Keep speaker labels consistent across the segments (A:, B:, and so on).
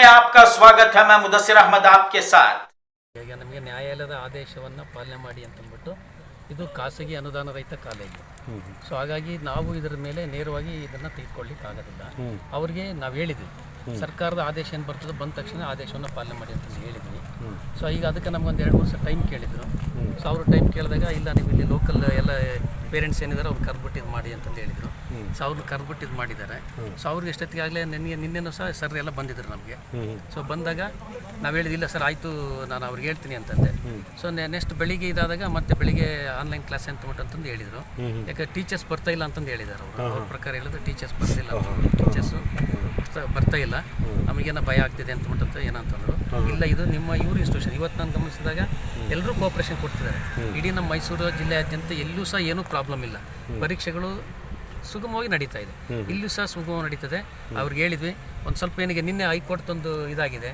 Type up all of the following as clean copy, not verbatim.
A: में आपका स्वागत है। मैं मुदस्सिर अहमद आपके साथ।
B: ಈಗ ನಮಗೆ ನ್ಯಾಯಾಲಯದ ಆದೇಶವನ್ನು ಪಾಲನೆ ಮಾಡಿ ಅಂತಂದ್ಬಿಟ್ಟು ಇದು ಖಾಸಗಿ ಅನುದಾನ ರಹಿತ ಕಾಲೇಜು. ಸೊ ಹಾಗಾಗಿ ನಾವು ಇದರ ಮೇಲೆ ನೇರವಾಗಿ ಇದನ್ನು ತೆಗೆದುಕೊಳ್ಳಿಕ್ಕೆ ಆಗೋದಿಲ್ಲ. ಅವ್ರಿಗೆ ನಾವು ಹೇಳಿದ್ವಿ ಸರ್ಕಾರದ ಆದೇಶ ಏನು ಬರ್ತದೆ ಬಂದ ತಕ್ಷಣ ಆದೇಶವನ್ನು ಪಾಲನೆ ಮಾಡಿ ಅಂತ ಹೇಳಿದ್ವಿ. ಸೊ ಈಗ ಅದಕ್ಕೆ ನಮಗೊಂದು 2-3 ವರ್ಷ ಟೈಮ್ ಕೇಳಿದ್ರು. ಸೊ ಅವರು ಟೈಮ್ ಕೇಳಿದಾಗ ಇಲ್ಲ ನೀವು ಇಲ್ಲಿ ಲೋಕಲ್ ಎಲ್ಲ ಪೇರೆಂಟ್ಸ್ ಏನಿದ್ದಾರೆ ಅವ್ರು ಕರೆದ್ಬಿಟ್ಟು ಇದು ಮಾಡಿ ಅಂತಂದು ಹೇಳಿದರು. ಸೊ ಅವ್ರನ್ನ ಕರೆದ್ಬಿಟ್ಟು ಇದು ಮಾಡಿದ್ದಾರೆ. ಸೊ ಅವ್ರಿಗೆ ಎಷ್ಟೊತ್ತಿಗೆ ಆಗಲೇ ನಿನ್ನೆನೂ ಸಹ ಸರ್ ಎಲ್ಲ ಬಂದಿದ್ರು ನಮಗೆ. ಸೊ ಬಂದಾಗ ನಾವು ಹೇಳಿದಿಲ್ಲ ಸರ್ ಆಯಿತು ನಾನು ಅವ್ರಿಗೆ ಹೇಳ್ತೀನಿ ಅಂತಂದೆ. ಸೊ ನೆಕ್ಸ್ಟ್ ಬೆಳಿಗ್ಗೆ ಇದಾದಾಗ ಮತ್ತೆ ಬೆಳಿಗ್ಗೆ ಆನ್ಲೈನ್ ಕ್ಲಾಸ್ ಅಂತಂದು ಹೇಳಿದರು. ಯಾಕೆ ಟೀಚರ್ಸ್ ಬರ್ತಾ ಇಲ್ಲ ಅಂತಂದು ಹೇಳಿದ್ದಾರೆ ಅವರು. ಅವ್ರ ಪ್ರಕಾರ ಹೇಳಿದ್ರೆ ಟೀಚರ್ಸ್ ಬರ್ತಿಲ್ಲ, ಟೀಚರ್ಸು ಬರ್ತಾ ಇಲ್ಲ, ನಮಗೇನೋ ಭಯ ಆಗ್ತಿದೆ ಅಂತಂತ ಏನಂತಂದರು. ಇಲ್ಲ ಇದು ನಿಮ್ಮ ಇವ್ರ ಇನ್ಸ್ಟಿಟ್ಯೂಷನ್. ಇವತ್ತು ನಾನು ಗಮನಿಸಿದಾಗ ಎಲ್ಲರೂ ಕೋಆಪ್ರೇಷನ್ ಕೊಡ್ತಿದ್ದಾರೆ. ಇಡೀ ನಮ್ಮ ಮೈಸೂರು ಜಿಲ್ಲೆಯಾದ್ಯಂತ ಎಲ್ಲೂ ಸಹ ಏನೂ ಪ್ರಾಬ್ಲಮ್ ಇಲ್ಲ. ಪರೀಕ್ಷೆಗಳು ಸುಗಮವಾಗಿ ನಡೀತಾ ಇದೆ. ಇಲ್ಲೂ ಸಹ ಸುಗಮವಾಗಿ ನಡೀತದೆ. ಅವ್ರಿಗೆ ಹೇಳಿದ್ವಿ ಒಂದು ಸ್ವಲ್ಪ ಏನಿಗೆ ನಿನ್ನೆ ಹೈಕೋರ್ಟ್ದೊಂದು ಇದಾಗಿದೆ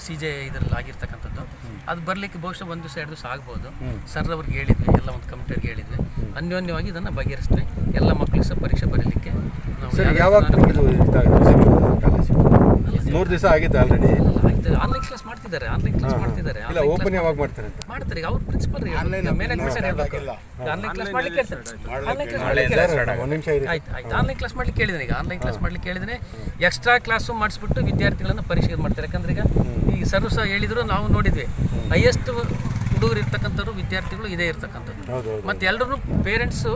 B: CJ ಇದರಲ್ಲಿ ಆಗಿರ್ತಕ್ಕಂಥದ್ದು. ಅದು ಬರಲಿಕ್ಕೆ ಬಹುಶಃ 1 ದಿವಸ 2 ದಿವಸ ಆಗ್ಬೋದು. ಸರ್ ಅವ್ರಿಗೆ ಹೇಳಿದ್ವಿ, ಎಲ್ಲ ಒಂದು ಕಮಿಟಿಯವ್ರಿಗೆ ಹೇಳಿದ್ವಿ, ಅನ್ಯೋನ್ಯವಾಗಿ ಇದನ್ನು ಬಗೆಹರಿಸ್ತೀವಿ. ಎಲ್ಲ ಮಕ್ಕಳು ಸಹ ಪರೀಕ್ಷೆ ಬರೀಲಿಕ್ಕೆ
C: ಮೂರು ದಿವಸ ಆಗಿದೆ ಆಲ್ರೆಡಿ.
B: ಆನ್ಲೈನ್ ಕ್ಲಾಸ್ ಮಾಡ್ತಿದ್ದಾರೆ.
C: ಓಪನ್ ಯಾವಾಗ ಮಾಡ್ತಾರೆ ಅಂತ
B: ಮಾಡ್ತಾರೆ. ಅವ್ರ ಪ್ರಿನ್ಸಿಪಲ್ ಆನ್ಲೈನ್ ಕ್ಲಾಸ್ ಮಾಡ್ಲಿಕ್ಕೆ ಆನ್ಲೈನ್ ಕ್ಲಾಸ್ ಮಾಡ್ಲಿಕ್ಕೆ ಹೇಳಿದ್ರೆ ಈಗ ಆನ್ಲೈನ್ ಕ್ಲಾಸ್ ಮಾಡ್ಲಿಕ್ಕೆ ಹೇಳಿದ್ರೆ ಎಕ್ಸ್ಟ್ರಾ ಕ್ಲಾಸು ಮಾಡಿಸ್ಬಿಟ್ಟು ವಿದ್ಯಾರ್ಥಿಗಳನ್ನ ಪರೀಕ್ಷೆ ಮಾಡ್ತಾರೆ. ಯಾಕಂದ್ರೆ ಈಗ ಸರ್ವ್ ಸಹ ಹೇಳಿದ್ರು, ನಾವು ನೋಡಿದ್ವಿ ಹೈಯೆಸ್ಟ್ ಹುಡುಗರು ಇರ್ತಕ್ಕಂಥವ್ರು ವಿದ್ಯಾರ್ಥಿಗಳು ಇದೇ ಇರ್ತಕ್ಕಂಥದ್ದು. ಮತ್ತು ಎಲ್ಲರೂ ಪೇರೆಂಟ್ಸು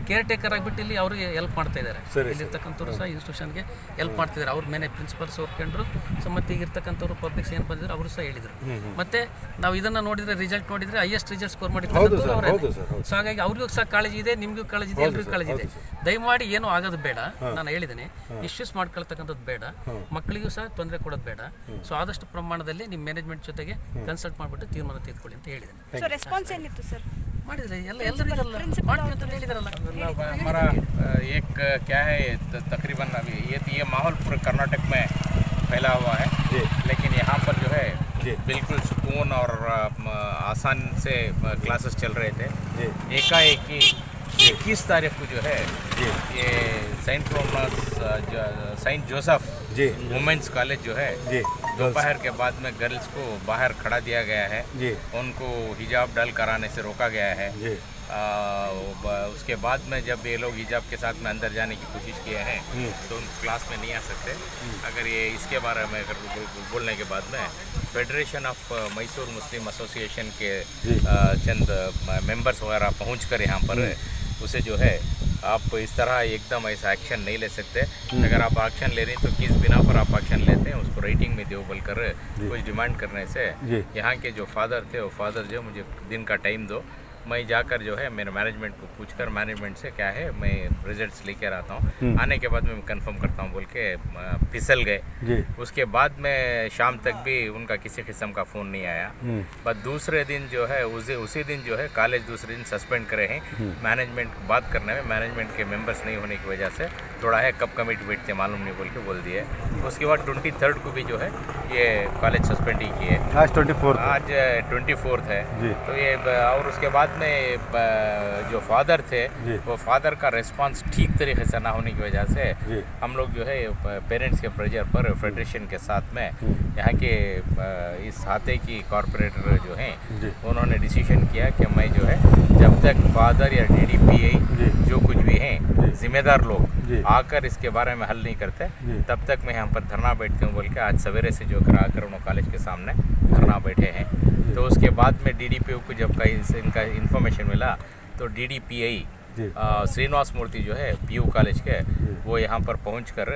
B: ಕೇರ್ ಟೇಕರ್ ಆಗಿಬಿಟ್ಟು ಇಲ್ಲಿ ಅವ್ರಿಗೆ ಹೆಲ್ಪ್ ಮಾಡ್ತಾ ಇದ್ದಾರೆ. ಇಲ್ಲಿರ್ತಕ್ಕಂಥವ್ರು ಸಹ ಇನ್ಸ್ಟಿಟ್ಯೂಷನ್ಗೆ ಹೆಲ್ಪ್ ಮಾಡ್ತಿದ್ದಾರೆ. ಅವ್ರ ಮೇಲೆ ಪ್ರಿನ್ಸಿಪಲ್ಸ್ ಒಪ್ಕೊಂಡ್ರು. ಸೊ ಮತ್ತು ಈಗ ಇರ್ತಕ್ಕಂಥವ್ರು ಪಬ್ಲಿಕ್ಸ್ ಏನು ಬಂದಿದ್ರು ಅವರು ಸಹ ಹೇಳಿದರು. ಮತ್ತು ನಾವು ಇದನ್ನು ನೋಡಿದರೆ ರಿಸಲ್ಟ್ ನೋಡಿದರೆ ಹೈಯೆಸ್ಟ್ ರಿಸಲ್ಟ್ ಸ್ಕೋರ್ ಮಾಡಿರ್ತಕ್ಕಂಥವ್ರು ಅವರೇ. ಸೊ ಹಾಗಾಗಿ ಅವ್ರಿಗೂ ಸಹ ಕಾಳಜಿ ಇದೆ, ನಿಮಗೂ ಕಾಳಜಿ ಇದೆ, ಎಲ್ರಿಗೂ ಕಾಳಜಿ ಇದೆ. ದಯಮಾಡಿ ಏನೂ ಆಗೋದು ಬೇಡ. ನಾನು ಹೇಳಿದ್ದೀನಿ, ಇಶ್ಯೂಸ್ ಮಾಡ್ಕೊಳ್ತಕ್ಕಂಥದ್ದು ಬೇಡ, ಮಕ್ಕಳಿಗೂ ಸಹ ತೊಂದರೆ ಕೊಡೋದು ಬೇಡ. ಸೊ ಆದಷ್ಟು ಪ್ರಮಾಣದಲ್ಲಿ ನಿಮ್ಮ ಮ್ಯಾನೇಜ್ಮೆಂಟ್ ಜೊತೆಗೆ ಕನ್ಸಲ್ಟ್ ಮಾಡಿಬಿಟ್ಟು ತೀರ್ಮಾನ ತೆಗೆದುಕೊಳ್ಳಿ ಅಂತ ಹೇಳಿದ್ದೀನಿ.
D: ರೆಸ್ಪಾನ್ಸ್ ಏನಿತ್ತು ಸರ್?
E: हमारा एक क्या है तकरीबन अभी ये माहौल पूरे कर्नाटक में फैला हुआ है, लेकिन यहाँ पर जो है बिल्कुल सुकून और आसान से क्लासेस चल रहे थे. एकाएक ही 21 तारीख को जो है ये सेंट जोसेफ वुमेन्स कॉलेज जो है दोपहर के बाद में गर्ल्स को बाहर खड़ा दिया गया है. उनको हिजाब डाल कराने से रोका गया है. उसके बाद में जब ये लोग हिजाब के साथ में अंदर जाने की कोशिश किए हैं तो उन क्लास में नहीं आ सकते. अगर ये इसके बारे में अगर बोलने के बाद में federation of Mysore Muslim association के चंद मेंबर्स वगैरह पहुँच कर यहाँ पर उसे जो है आप इस तरह एकदम ऐसा एक्शन नहीं ले सकते. अगर आप एक्शन ले रहे हैं तो किस बिना पर आप एक्शन लेते हैं उसको राइटिंग में दो बोलकर कुछ डिमांड करने से यहाँ के जो फादर थे वो फादर जो मुझे दिन का टाइम दो, मैं जाकर जो है मेरे मैनेजमेंट को पूछकर मैनेजमेंट से क्या है मैं रिजल्ट्स लेकर आता हूँ, आने के बाद मैं कंफर्म करता हूँ बोल के फिसल गए. उसके बाद में शाम तक भी उनका किसी किस्म का फ़ोन नहीं आया. बस दूसरे दिन जो है उसी दिन जो है कॉलेज दूसरे दिन सस्पेंड करे हैं. मैनेजमेंट बात करने में मैनेजमेंट के मेंबर्स नहीं होने की वजह से थोड़ा है कब कमिटी बैठते मालूम नहीं बोल के बोल दिए. उसके बाद 23rd को भी जो है ये कॉलेज सस्पेंड ही किए. आज 24th है. तो ये और उसके बाद में जो फादर थे वो फादर का रिस्पांस ठीक तरीके से ना होने की वजह से हम लोग जो है पेरेंट्स के प्रेशर पर फेडरेशन के साथ में यहाँ के इस हाथे की कॉरपोरेटर जो हैं उन्होंने डिसीजन किया कि मैं जो है जब तक फादर या DDPI जो कुछ भी हैं जिम्मेदार लोग आकर इसके बारे में हल नहीं करते तब तक मैं यहाँ पर धरना बैठती हूँ बोल के आज सवेरे से जो आकर उन्होंने कॉलेज के सामने धरना बैठे हैं. तो उसके बाद में DDPO को जब इनका इन्फॉर्मेशन मिला तो DDPI श्रीनिवास मूर्ति जो है PU कॉलेज के वो यहाँ पर पहुँच कर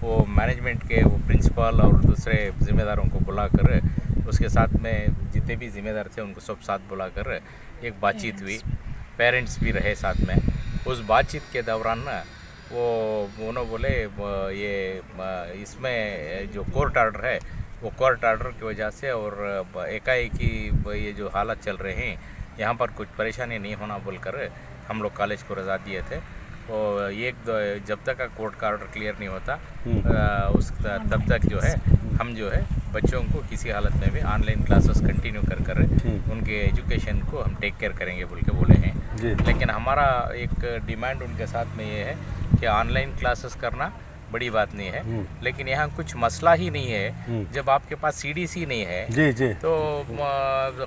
E: वो मैनेजमेंट के वो प्रिंसिपल और दूसरे ज़िम्मेदारों को बुलाकर उसके साथ में जितने भी ज़िम्मेदार थे उनको सब साथ बुलाकर एक बातचीत हुई. पेरेंट्स भी रहे साथ में. उस बातचीत के दौरान ना वो उन्होंने बोले ये इसमें जो कोर्ट ऑर्डर है वो कोर्ट ऑर्डर की वजह से और एकाएक ही ये जो हालात चल रहे हैं यहाँ पर कुछ परेशानी नहीं होना बोलकर हम लोग कॉलेज को रजा दिए थे. और जब तक का कोर्ट का ऑर्डर क्लियर नहीं होता तब तक जो है हम जो है बच्चों को किसी हालत में भी ऑनलाइन क्लासेस कंटिन्यू कर उनके एजुकेशन को हम टेक केयर करेंगे बोल के बोले हैं. लेकिन हमारा एक डिमांड उनके साथ में ये है कि ऑनलाइन क्लासेस करना बड़ी बात नहीं है, लेकिन यहाँ कुछ मसला ही नहीं है। जब आपके पास सीडीसी नहीं है
C: जी जी
E: तो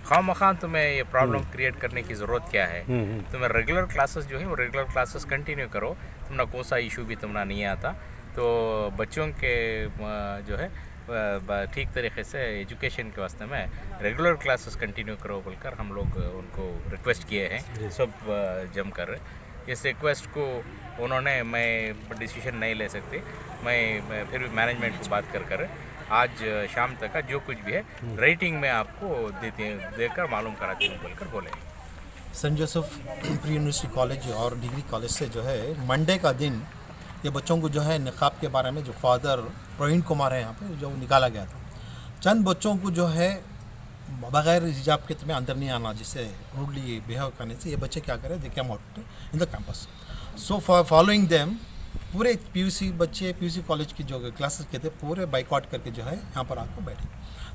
E: खामखा तुम्हें ये प्रॉब्लम क्रिएट करने की ज़रूरत क्या है। तुम्हें रेगुलर क्लासेस जो है वो रेगुलर क्लासेस कंटिन्यू करो, तुम्हारा कौन सा इशू भी तुम्हारा नहीं आता। तो बच्चों के जो है ठीक तरीके से एजुकेशन के वास्ते में रेगुलर क्लासेस कंटिन्यू करो बोलकर हम लोग उनको रिक्वेस्ट किए हैं सब जम कर। इस रिक्वेस्ट को उन्होंने, मैं डिसीजन नहीं ले सकती, मैं फिर भी मैनेजमेंट को बात कर आज शाम तक का जो कुछ भी है रेटिंग में आपको देकर मालूम कराती हूँ बोलकर बोले।
D: Saint Joseph pre university college और डिग्री कॉलेज से जो है मंडे का दिन ये बच्चों को जो है निकाब के बारे में जो फादर प्रवीण कुमार है यहाँ पे जो निकाला गया था, चंद बच्चों को जो है बगैर हिजाब के तुम्हें अंदर नहीं आना, जिससे रूडली बिहेव करने से ये बच्चे क्या करें, they came out in the campus. So for following them पूरे पीयूसी बच्चे पीयूसी कॉलेज की जो क्लासेस के थे पूरे बाइकआउट करके जो है यहाँ पर आकर बैठे।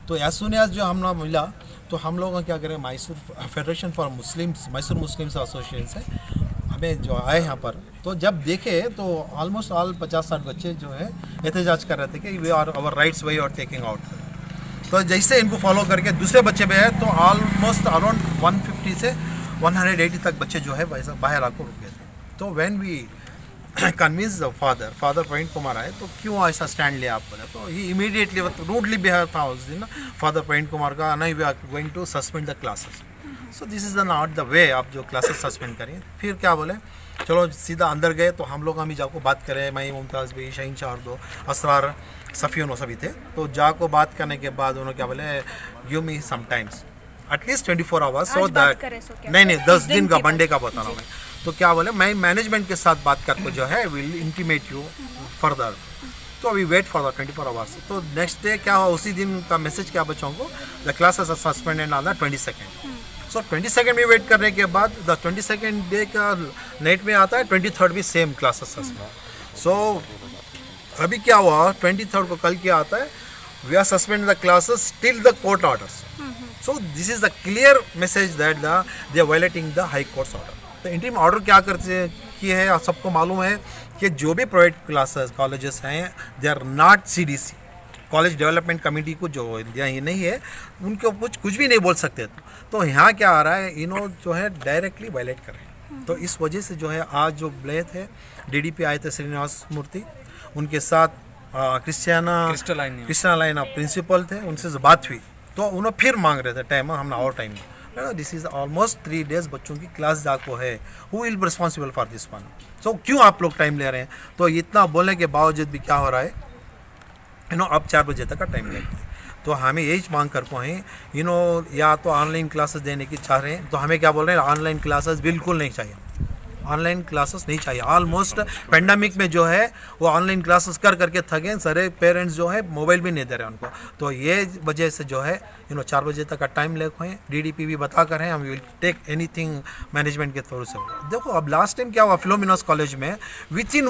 D: तो एज सुन एज जो हमने मिला तो हम लोग क्या करें, Mysore federation for Muslims, Mysore Muslims association से हमें जो आए यहाँ पर, तो जब देखे तो ऑलमोस्ट ऑल 50-60 बच्चे जो है एहतजाज कर रहे थे कि वी आर आवर राइट्स वे आर टेकिंग आउट। तो जैसे इनको फॉलो करके दूसरे बच्चे भी है तो ऑलमोस्ट अराउंड 150 से 180 तक बच्चे जो है वैसा बाहर आकर रुक गए थे। तो when we convince the father Praveen Kumar आए तो क्यों ऐसा स्टैंड लिया आप बोले, तो ही इमीडिएटली रूडली बिहेव था उस दिन फादर प्रवीण कुमार का, नहीं we are going to suspend the classes. So this is the not the way, आप जो क्लासेस सस्पेंड करें। फिर क्या बोले, चलो सीधा अंदर गए तो हम लोग जाको बात करें, मैं मुमताज़ भी, शहीन शाह दो, असरार, सफ़ीन वो सभी थे। तो जाको बात करने के बाद उन्होंने क्या बोले, give me some times at least 24 hours so that, नहीं 10 दिन का मंडे का बता रहा हूँ मैं। तो क्या बोले, मैं मैनेजमेंट के साथ बात करके जो है विल इंटीमेट यू फर्दर। तो we wait for the 24 hours. तो नेक्स्ट डे क्या हुआ, उसी दिन का मैसेज क्या बच्चों को, the classes are suspended on the 22nd। So 22nd में वेट करने के बाद द 22nd डे का नाइट में आता है 23rd भी सेम क्लासेस सस्पेंड। सो अभी क्या हुआ, 23rd को कल क्या आता है, we are suspend the classes till the court orders. So this is the clear message that they are violating the high court's order. तो इंटरिम ऑर्डर क्या करते किए हैं, आप सबको मालूम है कि जो भी प्राइवेट क्लासेस कॉलेजेस हैं they are not CDC, college development committee को जो ये नहीं है उनको कुछ भी नहीं बोल सकते। तो यहाँ क्या आ रहा है, इन्हों जो है डायरेक्टली वायलेट कर रहे हैं। तो इस वजह से जो है आज जो ब्ले थे DDP आए थे श्रीनिवास मूर्ति, उनके साथ क्रिस्टलाइन प्रिंसिपल थे, उनसे बात हुई तो उन्होंने फिर मांग रहे थे टाइम, हमने और time this is almost 3 days बच्चों की क्लास जाको है, who will be responsible for this one. So क्यों आप लोग टाइम ले रहे हैं। तो इतना बोलने के बावजूद भी क्या हो रहा है, अब 4 बजे तक का टाइम लेते हैं। तो हमें यही मांग करते हैं या तो ऑनलाइन क्लासेस देने की चाह रहे हैं, तो हमें क्या बोल रहे हैं, ऑनलाइन क्लासेस बिल्कुल नहीं चाहिए, ऑनलाइन क्लासेस नहीं चाहिए। ऑलमोस्ट पेंडेमिक में जो है वो ऑनलाइन क्लासेस करके थके, सारे पेरेंट्स जो है मोबाइल भी नहीं दे रहे उनको। तो ये वजह से जो है 4 बजे तक का टाइम ले हैं, DDP भी बता कर हैं, हम विल टेक एनीथिंग मैनेजमेंट के थ्रू से। देखो अब लास्ट टाइम क्या हुआ फिलोमिनस कॉलेज में, विद इन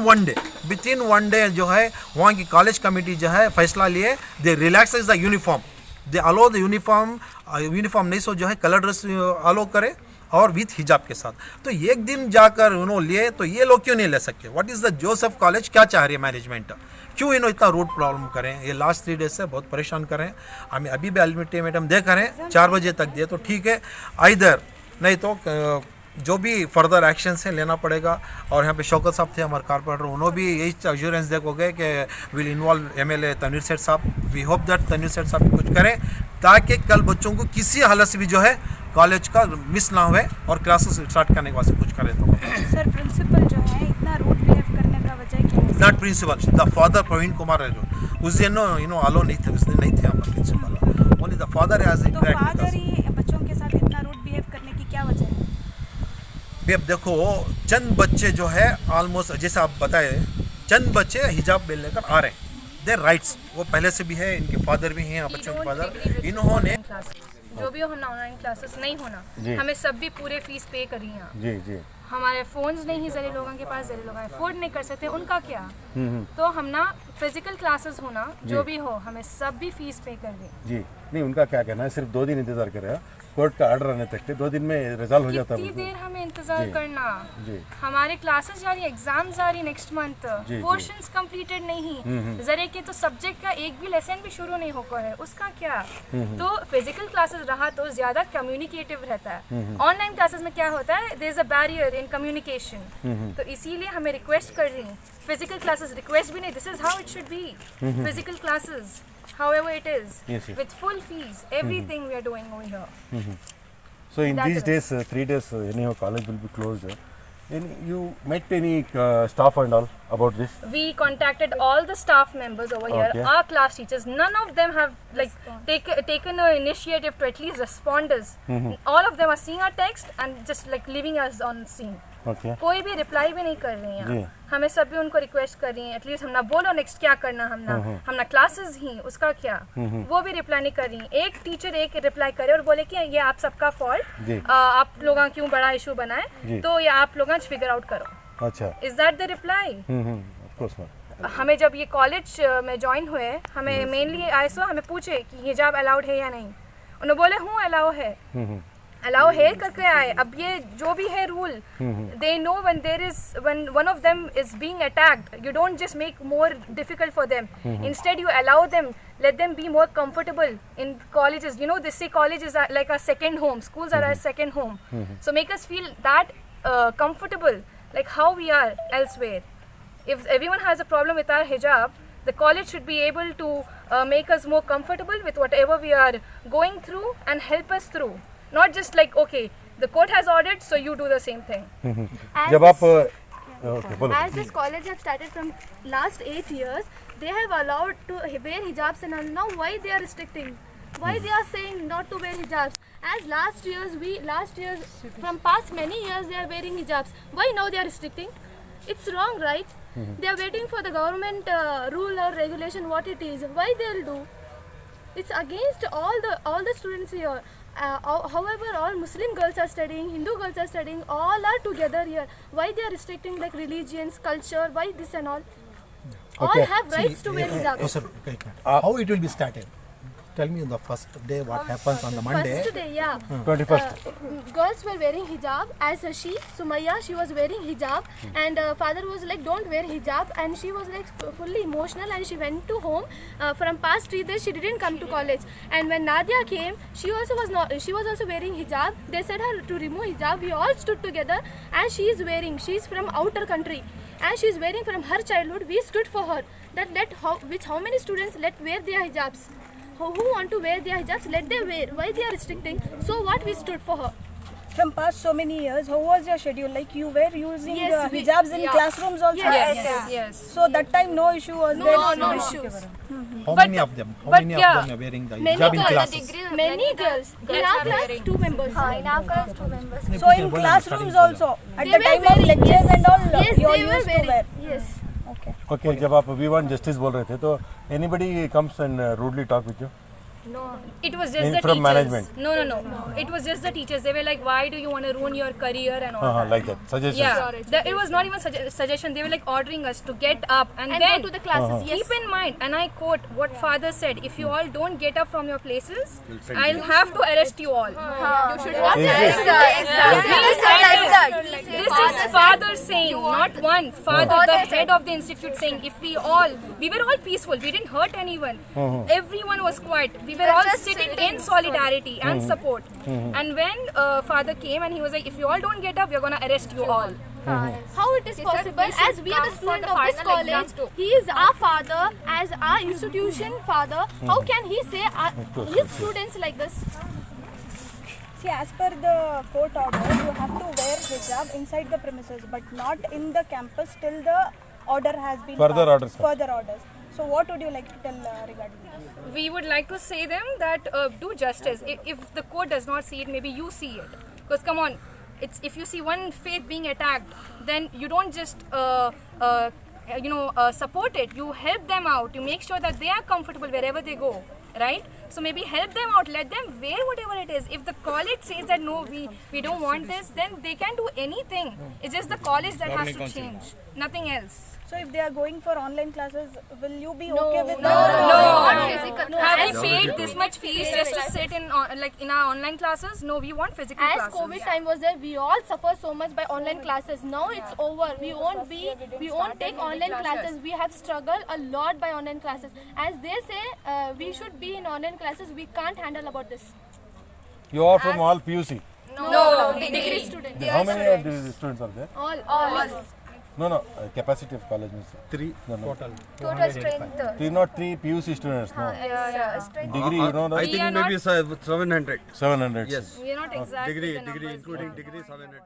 D: वन डे जो है वहाँ की कॉलेज कमेटी जो है फैसला लिए, they relaxes the uniform, they allow the uniform नहीं, सो जो है कलर ड्रेस अलो करे और विथ हिजाब के साथ। तो एक दिन जाकर उन्होंने लिए, तो ये लोग क्यों नहीं ले सकते। What is the Joseph college क्या चाह रही है मैनेजमेंट, क्यों इन्होंने इतना रूट प्रॉब्लम करें, ये लास्ट 3 days से बहुत परेशान करें। हमें अभी भी अल्टीमेटम दे करें 4 बजे तक दिए तो ठीक है, इधर नहीं तो जो भी फर्दर एक्शन है लेना पड़ेगा। और यहाँ पे शौकत साहब थे हमारे कारपोरेटर, उन्होंने भी यही एश्योरेंस देखोगे कि विल इन्वॉल्व MLA तनवीर सेठ साहब। वी होप दैट तनवीर सेठ साहब कुछ करें ताकि कल बच्चों को किसी हालत से भी जो है कॉलेज का मिस ना हुए और क्लासेस स्टार्ट करने के वास्ते कुछ करें। तो
F: सर प्रिंसिपल जो है इतना रूड बिहेव करने का वजह क्या है?
D: Not principal, the father Praveen Kumar है जो उस दिन अलो नहीं थे, उस दिन नहीं थे हमारे principal, only the father has interact with us.
F: Father ही बच्चों के साथ इतना रूड बिहेव करने की क्या वजह है?
D: अब देखो चंद बच्चे जो है ऑलमोस्ट जैसे आप बताए, चंद बच्चे हिजाब पहन लेकर आ रहे हैं, देयर राइट्स, वो पहले से भी है, इनके फादर भी हैं, बच्चों के फादर, इन्होंने
G: जो भी होना ऑनलाइन क्लासेस नहीं होना, हमें सब भी पूरे फीस पे करी हैं।
C: जी जी
G: हमारे फोन्स नहीं जरे लोगों के पास, जरे लोग अफोर्ड नहीं कर सकते, उनका क्या। तो हम ना फिजिकल क्लासेस होना जो भी हो, हमें सब भी फीस पे कर दें।
C: जी नहीं, उनका क्या कहना है, सिर्फ 2 दिन इंतजार कर रहे हैं, कोर्ट का ऑर्डर आने तक के 2 दिन में रिजॉल्व हो जाता
G: कितनी
C: बिल्कुल।
G: देर हमें इंतजार करना।
C: जी
G: हमारे क्लासेस जारी, एग्जाम्स जारी नेक्स्ट मंथ,
C: जी।
G: पोर्शंस कंप्लीटेड नहीं, जरे के तो सब्जेक्ट का एक भी लेसन भी शुरू नहीं होकर है, उसका क्या। तो फिजिकल क्लासेस रहा तो ज्यादा कम्युनिकेटिव रहता है। ऑनलाइन क्लासेस में क्या होता है, there is a barrier in communication. तो इसीलिए हमें रिक्वेस्ट कर रही हैं, फिजिकल क्लासेस रिक्वेस्ट भी नहीं, this is how it should be. Physical classes however it is,
C: Yes, yes.
G: with full fees, everything we are doing over here.
C: So in
G: That's
C: these
G: it.
C: days, 3 days, anyhow college will be closed. And you met any staff and all about this?
G: We contacted all the staff members over here,
C: Okay.
G: our class teachers. None of them have like taken an initiative to at least respond us. All of them are seeing our text and just like leaving us on scene.
C: Okay.
G: कोई भी reply भी नहीं कर रही
C: जी।
G: हैं। हमें सभी उनको रिक्वेस्ट कर रही हैं, एटलीस्ट हमना बोलो नेक्स्ट क्या करना, हमना क्लासेस ही उसका क्या, वो भी रिप्लाई नहीं कर रही हैं। एक टीचर एक रिप्लाई करे और बोले कि ये आप सबका
C: जी।
G: फॉल्ट, आप लोगों क्यों बड़ा इशू बनाए,
C: जी।
G: तो ये आप लोग फिगर आउट करो।
C: अच्छा।
G: Is that the reply?
C: Of course not.
G: हमें जब ये कॉलेज में ज्वाइन हुए, हमें मेनली आईएसओ हमें पूछे कि हिजाब अलाउड है या नहीं, उन्होंने बोले हूँ अलाउ है, अलाउ है करके आए। अब ये जो भी है rule, they know when there is when one of them is being attacked, you don't just make more difficult for them, instead you allow them, let them be more comfortable in colleges. You know, they say colleges are like our second home, schools are our second home. So make us feel that comfortable like how we are elsewhere. If everyone has a problem with our hijab, the college should be able to make us more comfortable with whatever we are going through and help us through. Not just like, okay, the court has ordered, so you do the same thing.
C: जब आप okay, बोलो।
H: As this college have started from last 8 years, they have allowed to wear hijabs, and now why they are restricting? Why they are saying not to wear hijabs? As last years from past many years they are wearing hijabs. Why now they are restricting? It's wrong, right? They are waiting for the government rule or regulation what it is. Why they'll do? It's against all the students here. However, all Muslim girls are studying, Hindu girls are studying, all are together here. Why they are restricting like religions, culture? Why this and all? All have rights to wear hijab.
D: Oh, sir, how it will be started? Tell me on the first day what happens on the Monday.
H: First day, yeah.
C: 21st.
H: Girls were wearing hijab, as Sumayya, she was wearing hijab, and father was like, don't wear hijab, and she was like fully emotional, and she went to home. From past 3 days she didn't come to college, and when Nadia came, she was also wearing hijab. They said her to remove hijab. We all stood together, and she is from outer country, and she is wearing from her childhood. We stood for her that how many students let wear their hijabs. Who want to wear their hijabs, let them wear. Why they are restricting? So what, we stood for her.
F: From past so many years, how was your schedule? Like you were using
H: Yes,
F: hijabs in classrooms also?
G: Yes.
F: So that time no issue was there?
H: No issues.
D: How many of them? How many of them are wearing the hijab in classes?
H: Many girls. In our class, 2 members.
F: In our class, 2 members. So in classrooms also, at
H: They
F: the
H: were
F: time of
H: wearing,
F: lectures and all,
H: Yes,
F: you all
H: they were
F: used to wear?
H: wearing. Yes.
F: Okay.
C: Okay, जब आप we want justice बोल रहे थे तो anybody comes and rudely talk with you?
G: No, it was just the
C: From
G: teachers.
C: management?
G: No. It was just the teachers. They were like, why do you want to ruin your career and all that?
C: Like that. Suggestions.
G: Yeah, it was not even suggestion. They were like ordering us to get up and
H: And
G: then
H: go to the classes. Yes.
G: keep in mind, and I quote what father said: if you all don't get up from your places, I'll have to arrest you all.
H: You should not
G: This is father saying, not one. Father, the head of the institute saying, if we were all peaceful, we didn't hurt anyone. Everyone was quiet. We were all sitting in solidarity and support. And when father came and he was like, if you all don't get up, we're gonna arrest you all.
H: How it is possible? As we are the student of this college, he is our father, as our institution father. How can he say his students like this?
F: See, as per the court order, you have to wear hijab inside the premises, but not in the campus till the order has been
C: Further
F: passed.
C: orders.
F: Further orders. So what would you like to tell regarding this?
G: We would like to say them that do justice. If the court does not see it, maybe you see it. Because come on, if you see one faith being attacked, then you don't just support it. You help them out. You make sure that they are comfortable wherever they go, right? So maybe help them out, let them wear whatever it is. If the college says that no, we don't want this, then they can do anything. It's just the college that has to change, nothing else.
F: So if they are going for online classes, will you be okay with
G: No.
H: Not physical.
G: Have we paid this much fees just to sit in in our online classes? No, we want physical
H: As
G: classes.
H: COVID time was there, we all suffer so much by online classes. Now it's over. We won't take online classes. We have struggled a lot by online classes. As they say, we should be in online classes. We can't handle about this.
C: You are from all PUC.
G: No,
H: Degree students.
C: How many of the students are there?
H: All.
C: No, capacity of college means 3. No.
G: total strength.
C: 3 not 3 PUC students. No.
G: Strength.
C: Degree, you know that?
I: I think maybe 700.
C: 700.
I: Yes.
G: We are not exact.
I: Degree, including degree 700.